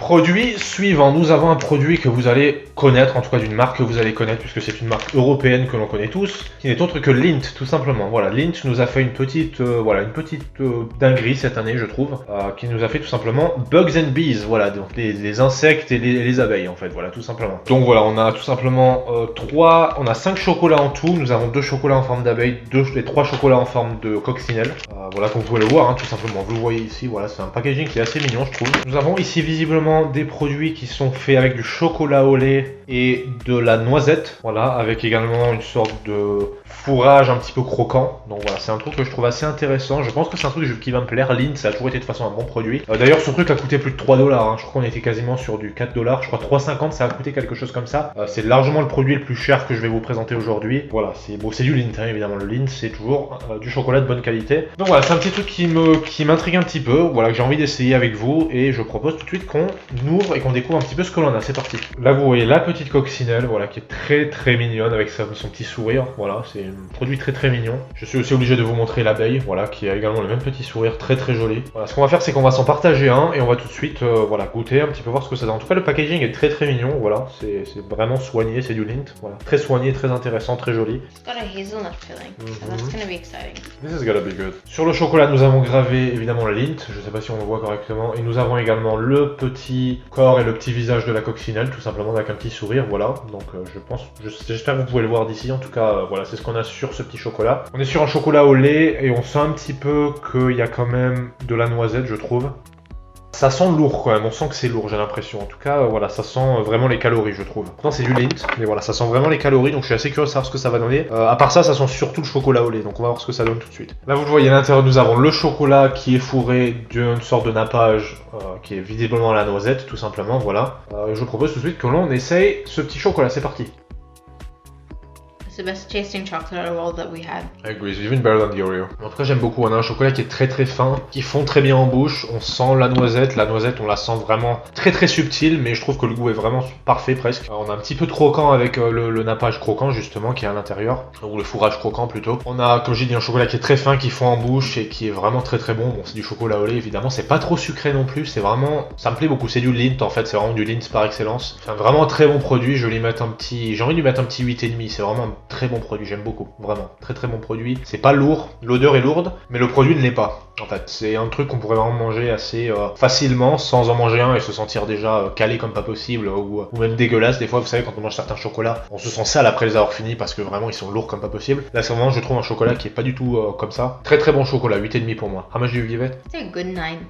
Produit suivant, nous avons un produit que vous allez connaître, en tout cas d'une marque que vous allez connaître, puisque c'est une marque européenne que l'on connaît tous, qui n'est autre que Lindt, tout simplement. Voilà, Lindt nous a fait une petite dinguerie cette année, je trouve, qui nous a fait tout simplement Bugs and Bees, voilà, donc les insectes et les abeilles, en fait, voilà, tout simplement. Donc voilà, on a tout simplement on a 5 chocolats en tout, nous avons 2 chocolats en forme d'abeille, et 3 chocolats en forme de coccinelle. Voilà, comme vous pouvez le voir, hein, tout simplement, vous le voyez ici, voilà, c'est un packaging qui est assez mignon, je trouve. Nous avons ici visiblement des produits qui sont faits avec du chocolat au lait et de la noisette, voilà, avec également une sorte de fourrage un petit peu croquant. Donc voilà, c'est un truc que je trouve assez intéressant. Je pense que c'est un truc qui va me plaire. Lindt, ça a toujours été de toute façon un bon produit. D'ailleurs, ce truc a coûté plus de 3 $. Hein. Je crois qu'on était quasiment sur du 4 $. Je crois 3,50 ça a coûté quelque chose comme ça. C'est largement le produit le plus cher que je vais vous présenter aujourd'hui. Voilà, c'est bon, c'est du Lindt, hein, évidemment. Le Lindt, c'est toujours du chocolat de bonne qualité. Donc voilà, c'est un petit truc qui m'intrigue un petit peu. Voilà, que j'ai envie d'essayer avec vous. Et je propose tout de suite qu'on ouvre et qu'on découvre un petit peu ce que l'on a. C'est parti. Là, vous voyez la petite coccinelle, voilà, qui est très très mignonne avec son petit sourire. Voilà, c'est un produit très très mignon. Je suis aussi obligé de vous montrer l'abeille, voilà, qui a également le même petit sourire très très joli. Voilà, ce qu'on va faire, c'est qu'on va s'en partager un et on va tout de suite voilà, goûter un petit peu, voir ce que ça donne. En tout cas, le packaging est très très mignon, voilà, c'est vraiment soigné, c'est du Lindt, voilà, très soigné, très intéressant, très joli. It's got a hazelnut filling, so that's gonna be exciting. This is gonna be good. Sur le chocolat, nous avons gravé évidemment le Lindt, je sais pas si on le voit correctement, et nous avons également le petit corps et le petit visage de la coccinelle, tout simplement avec un petit sourire, voilà. Donc j'espère que vous pouvez le voir d'ici. En tout cas, voilà, c'est ce qu'on a sur ce petit chocolat. On est sur un chocolat au lait et on sent un petit peu qu'il y a quand même de la noisette, je trouve. Ça sent lourd quand même, on sent que c'est lourd, j'ai l'impression. En tout cas, voilà, ça sent vraiment les calories, je trouve. Pourtant, c'est du Lindt, mais voilà, ça sent vraiment les calories, donc je suis assez curieux de savoir ce que ça va donner. À part ça, ça sent surtout le chocolat au lait, donc on va voir ce que ça donne tout de suite. Là, vous le voyez, à l'intérieur, nous avons le chocolat qui est fourré d'une sorte de nappage qui est visiblement la noisette, tout simplement, voilà. Je vous propose tout de suite que l'on essaye ce petit chocolat, c'est parti. It's the best tasting chocolate out of all that we had. I agree, it's even better than the Oreo. En tout cas, j'aime beaucoup. On a un chocolat qui est très très fin, qui fond très bien en bouche. On sent la noisette. La noisette, on la sent vraiment très très subtile, mais je trouve que le goût est vraiment parfait presque. On a un petit peu de croquant avec le nappage croquant justement qui est à l'intérieur, ou le fourrage croquant plutôt. On a, comme j'ai dit, un chocolat qui est très fin, qui fond en bouche et qui est vraiment très très bon. Bon, c'est du chocolat au lait évidemment. C'est pas trop sucré non plus. C'est vraiment, ça me plaît beaucoup. C'est du Lindt en fait. C'est vraiment du Lindt par excellence. C'est vraiment un très bon produit. Je vais lui mettre un petit, j'ai envie de lui mettre un petit 8,5. C'est vraiment un très bon produit. J'aime beaucoup, vraiment, très très bon produit. C'est pas lourd, l'odeur est lourde, mais le produit ne l'est pas. En fait, c'est un truc qu'on pourrait vraiment manger assez facilement, sans en manger un et se sentir déjà calé comme pas possible, ou même dégueulasse. Des fois, vous savez, quand on mange certains chocolats, on se sent sale après les avoir finis parce que vraiment ils sont lourds comme pas possible. Là, c'est vraiment, je trouve, un chocolat qui est pas du tout comme ça. Très très bon chocolat, 8,5 pour moi. How much do you give it? It's a good 9.